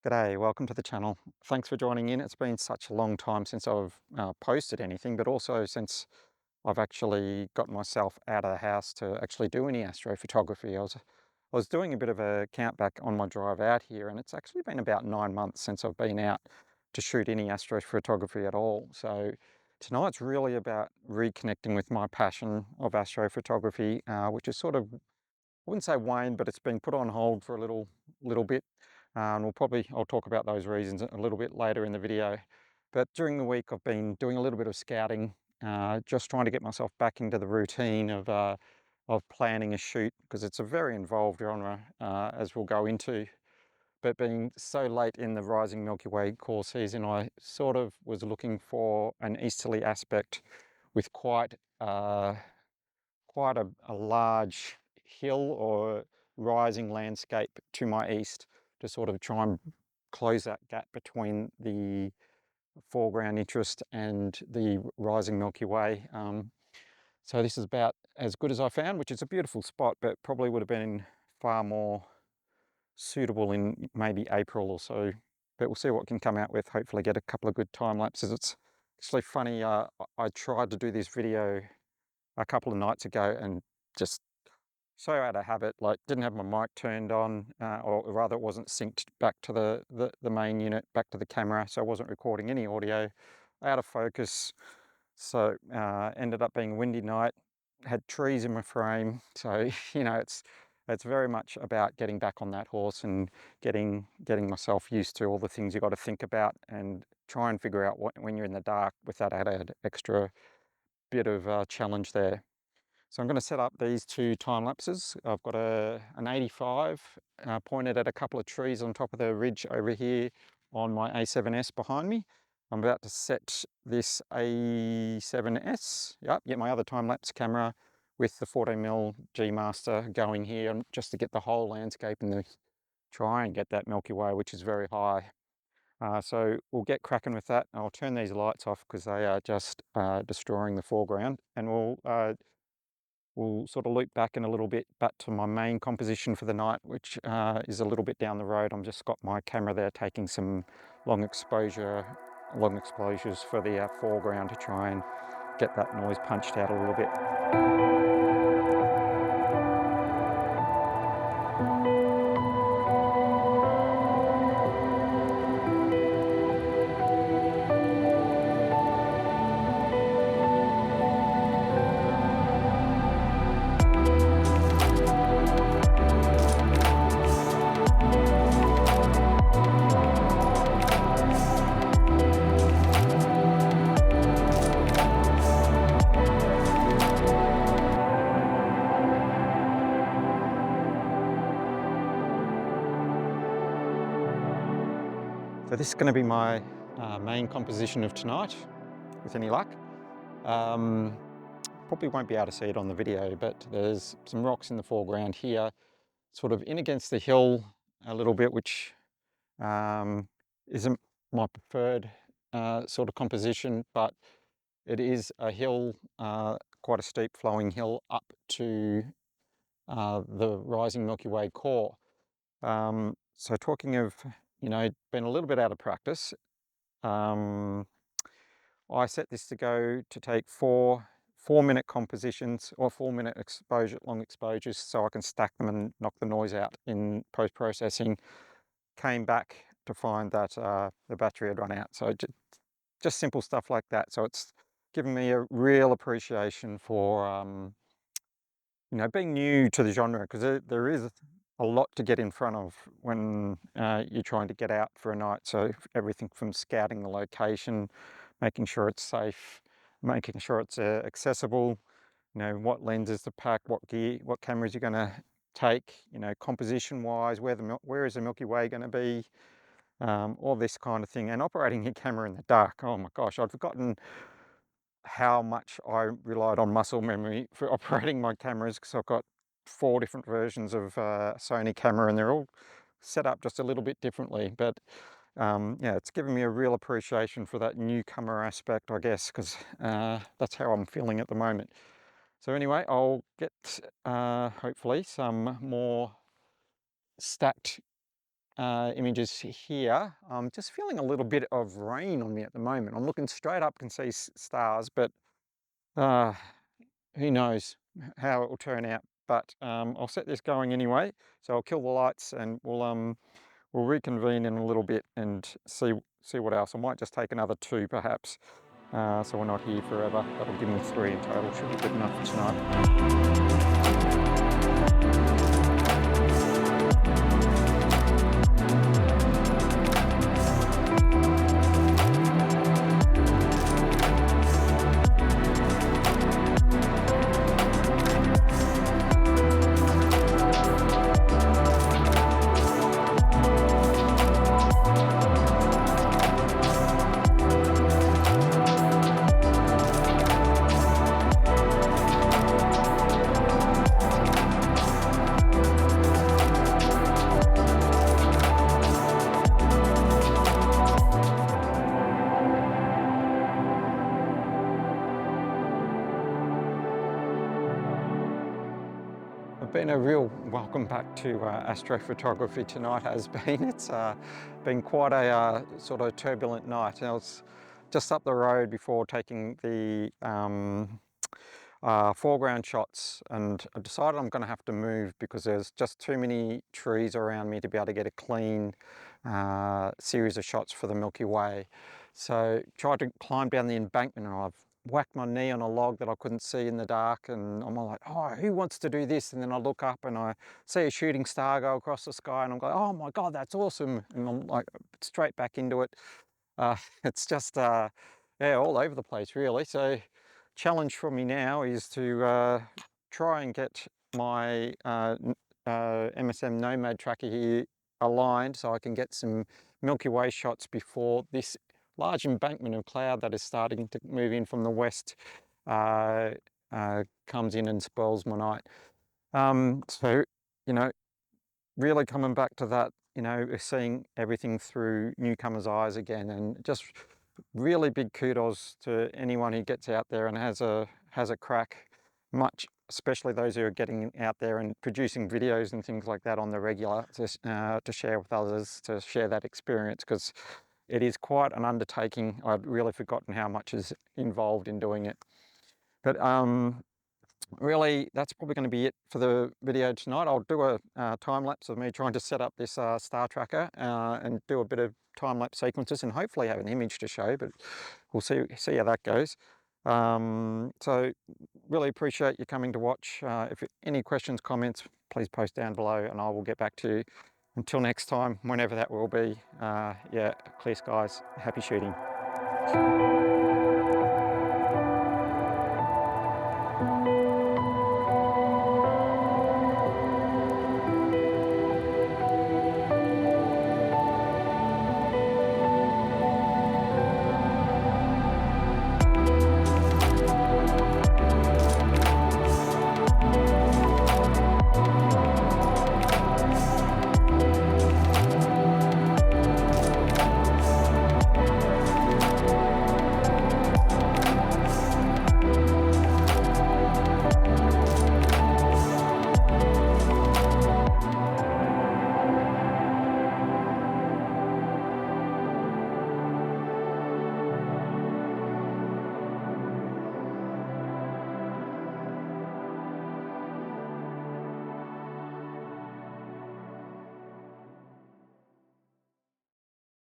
G'day, welcome to the channel. Thanks for joining in. It's been such a long time since I've posted anything, but also since I've actually got myself out of the house to actually do any astrophotography. I was doing a bit of a count back on my drive out here, and it's actually been about 9 months since I've been out to shoot any astrophotography at all. So tonight's really about reconnecting with my passion of astrophotography, which is sort of, I wouldn't say waned, but it's been put on hold for a little bit. And I'll talk about those reasons a little bit later in the video. But during the week, I've been doing a little bit of scouting, just trying to get myself back into the routine of planning a shoot, because it's a very involved genre, as we'll go into. But being so late in the rising Milky Way core season, I sort of was looking for an easterly aspect with quite a large hill or rising landscape to my east to sort of try and close that gap between the foreground interest and the rising Milky Way. So this is about as good as I found, which is a beautiful spot, but probably would have been far more suitable in maybe April or so. But we'll see what can come out with. Hopefully get a couple of good time lapses. It's actually funny, I tried to do this video a couple of nights ago and just so out of habit, like didn't have my mic turned on, or rather it wasn't synced back to the main unit, back to the camera, so I wasn't recording any audio, out of focus. So ended up being a windy night, had trees in my frame, so it's very much about getting back on that horse and getting myself used to all the things you got to think about and try and figure out what when you're in the dark with that added extra bit of challenge there. So I'm going to set up these two time lapses. I've got an 85 pointed at a couple of trees on top of the ridge over here on my A7S behind me. I'm about to set this A7S, get my other time lapse camera with the 14mm G Master going here, just to get the whole landscape and try and get that Milky Way, which is very high. So we'll get cracking with that. I'll turn these lights off because they are just destroying the foreground, and we'll sort of loop back in a little bit back to my main composition for the night, which is a little bit down the road. I'm just got my camera there taking some long exposures for the foreground to try and get that noise punched out a little bit. So this is going to be my main composition of tonight, with any luck. Um, Probably won't be able to see it on the video, but there's some rocks in the foreground here, sort of in against the hill a little bit, which isn't my preferred sort of composition, but it is a hill, quite a steep flowing hill up to the rising Milky Way core. So talking of, been a little bit out of practice, um, I set this to go to take four-minute compositions or 4-minute long exposures, so I can stack them and knock the noise out in post-processing. Came back to find that the battery had run out. So just simple stuff like that. So it's given me a real appreciation for being new to the genre, because there is a lot to get in front of when you're trying to get out for a night. So everything from scouting the location, making sure it's safe, making sure it's accessible, what lenses to pack, what gear, what cameras you're going to take, composition wise, where is the Milky Way going to be, all this kind of thing. And operating your camera in the dark, oh my gosh, I'd forgotten how much I relied on muscle memory for operating my cameras, because I've got 4 different versions of Sony camera, and they're all set up just a little bit differently. But yeah, it's given me a real appreciation for that newcomer aspect, I guess, because that's how I'm feeling at the moment. So anyway, I'll get hopefully some more stacked images here. I'm just feeling a little bit of rain on me at the moment. I'm looking straight up, can see stars, but who knows how it will turn out. But I'll set this going anyway. So I'll kill the lights and we'll reconvene in a little bit and see what else. I might just take another 2 perhaps. So we're not here forever. That'll give me 3 in total. Should be good enough for tonight. Been a real welcome back to astrophotography tonight has been. It's been quite a sort of turbulent night. I was just up the road before taking the foreground shots, and I decided I'm going to have to move because there's just too many trees around me to be able to get a clean series of shots for the Milky Way. So tried to climb down the embankment and I've whacked my knee on a log that I couldn't see in the dark, and I'm like, oh, who wants to do this? And then I look up and I see a shooting star go across the sky and I'm like, oh my God, that's awesome. And I'm like straight back into it. It's just, yeah, all over the place really. So challenge for me now is to try and get my MSM Nomad tracker here aligned so I can get some Milky Way shots before this large embankment of cloud that is starting to move in from the west comes in and spoils my night. So, you know, really coming back to that, you know, seeing everything through newcomers' eyes again, and just really big kudos to anyone who gets out there and has a crack, especially those who are getting out there and producing videos and things like that on the regular to share with others, to share that experience, because it is quite an undertaking. I'd really forgotten how much is involved in doing it. But really, that's probably going to be it for the video tonight. I'll do a time lapse of me trying to set up this star tracker and do a bit of time lapse sequences and hopefully have an image to show, but we'll see how that goes. So really appreciate you coming to watch. If any questions, comments, please post down below and I will get back to you. Until next time, whenever that will be, yeah, clear skies, happy shooting.